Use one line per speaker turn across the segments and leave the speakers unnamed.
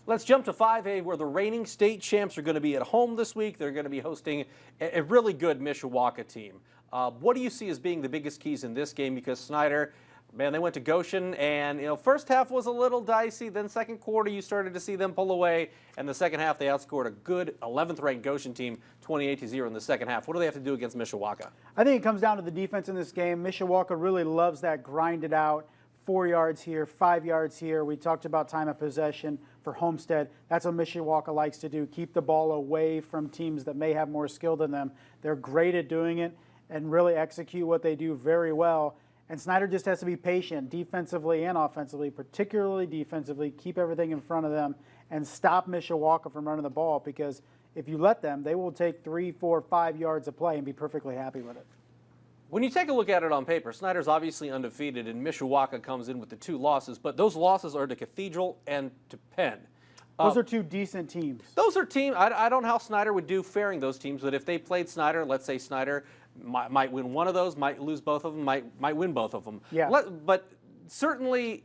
Let's jump to 5A, where the reigning state champs are going to be at home this week. They're going to be hosting a really good Mishawaka team. What do you see as being the biggest keys in this game? Because Snider, man, they went to Goshen, and first half was a little dicey. Then second quarter, you started to see them pull away, and the second half they outscored a good 11th-ranked Goshen team 28-0 in the second half. What do they have to do against Mishawaka?
I think it comes down to the defense in this game. Mishawaka really loves that grinded out. 4 yards here, 5 yards here. We talked about time of possession for Homestead. That's what Mishawaka likes to do, keep the ball away from teams that may have more skill than them. They're great at doing it and really execute what they do very well. And Snider just has to be patient defensively and offensively, particularly defensively, keep everything in front of them and stop Mishawaka from running the ball, because if you let them, they will take 3, 4, 5 yards of play and be perfectly happy with it.
When you take a look at it on paper, Snider's obviously undefeated, and Mishawaka comes in with the 2 losses, but those losses are to Cathedral and to Penn.
Those are 2 decent teams.
Those are teams. I don't know how Snider would do faring those teams, but if they played Snider, let's say Snider might win one of those, might lose both of them, might win both of them.
Yeah.
But certainly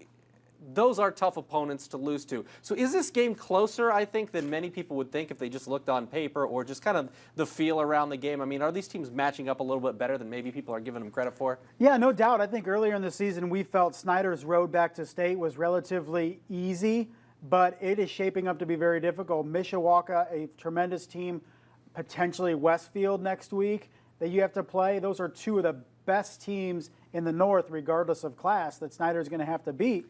those are tough opponents to lose to. So is this game closer, I think, than many people would think if they just looked on paper, or just kind of the feel around the game? I mean, are these teams matching up a little bit better than maybe people are giving them credit for?
Yeah, no doubt. I think earlier in the season we felt Snider's road back to state was relatively easy, but it is shaping up to be very difficult. Mishawaka, a tremendous team, potentially Westfield next week that you have to play. Those are 2 of the best teams in the North, regardless of class, that Snider's going to have to beat.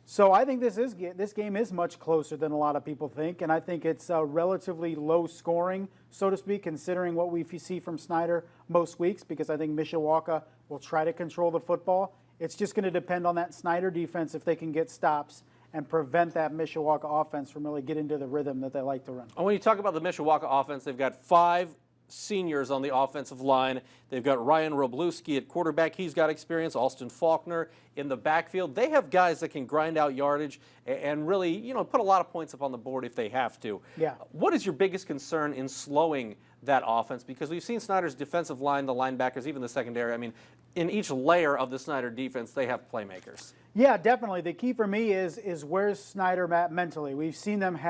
So I think this game is much closer than a lot of people think, and I think it's relatively low scoring, so to speak, considering what we see from Snider most weeks, because I think Mishawaka will try to control the football. It's just going to depend on that Snider defense if they can get stops and prevent that Mishawaka offense from really getting into the rhythm that they like to run.
And when you talk about the Mishawaka offense, they've got 5 seniors on the offensive line. They've got Ryan Roblewski at quarterback. He's got experience. Austin Faulkner in the backfield. They have guys that can grind out yardage and really, put a lot of points up on the board if they have to.
Yeah.
What is your biggest concern in slowing that offense? Because we've seen Snider's defensive line, the linebackers, even the secondary. I mean, in each layer of the Snider defense, they have playmakers.
Yeah, definitely. The key for me is where's Snider at mentally. We've seen them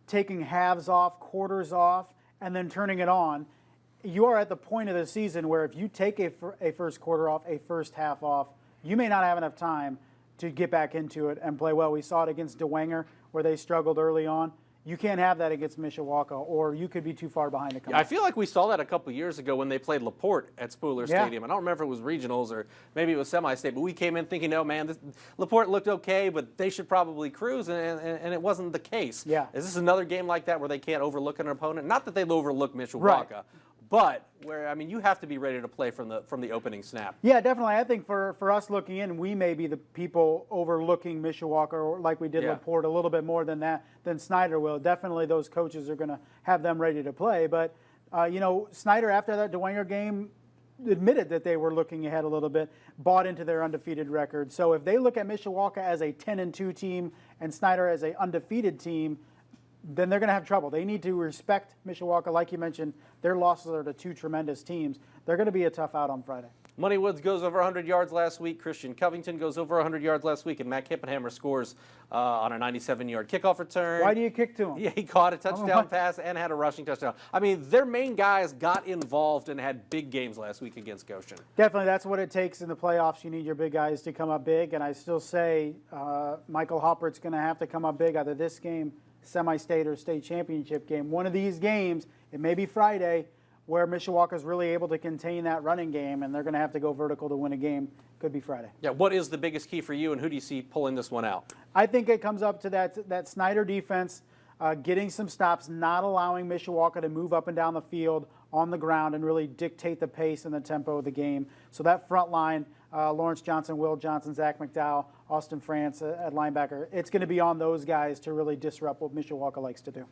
taking halves off, quarters off, and then turning it on. You are at the point of the season where if you take a first quarter off, a first half off, you may not have enough time to get back into it and play well. We saw it against DeWanger where they struggled early on. You can't have that against Mishawaka, or you could be too far behind to come.
Yeah, I feel like we saw that a couple years ago when they played LaPorte at Spooler Stadium. I don't remember if it was regionals or maybe it was semi-state, but we came in thinking, oh man, LaPorte looked okay, but they should probably cruise, and it wasn't the case.
Yeah.
Is this another game like that where they can't overlook an opponent? Not that they'll overlook Mishawaka,
right,
but where, I mean, you have to be ready to play from the opening snap.
Yeah, definitely. I think for us looking in, we may be the people overlooking Mishawaka, or like we did LaPorte, a little bit more than Snider will. Definitely those coaches are going to have them ready to play. But, Snider, after that DeWanger game, admitted that they were looking ahead a little bit, bought into their undefeated record. So if they look at Mishawaka as a 10-2 team and Snider as an undefeated team, then they're going to have trouble. They need to respect Mishawaka. Like you mentioned, their losses are to 2 tremendous teams. They're going to be a tough out on Friday.
Money Woods goes over 100 yards last week. Christian Covington goes over 100 yards last week. And Matt Kippenhammer scores on a 97-yard kickoff return.
Why do you kick to him?
Yeah, he caught a touchdown pass and had a rushing touchdown. I mean, their main guys got involved and had big games last week against Goshen.
Definitely, that's what it takes in the playoffs. You need your big guys to come up big. And I still say Michael Hoppert's going to have to come up big either this game, semi-state, or state championship game. One of these games, it may be Friday, where Mishawaka is really able to contain that running game, and they're going to have to go vertical to win a game. Could be Friday.
Yeah, what is the biggest key for you, and who do you see pulling this one out?
I think it comes up to that Snider defense, getting some stops, not allowing Mishawaka to move up and down the field on the ground and really dictate the pace and the tempo of the game. So that front line, Lawrence Johnson, Will Johnson, Zach McDowell, Austin France at linebacker, it's going to be on those guys to really disrupt what Mishawaka likes to do.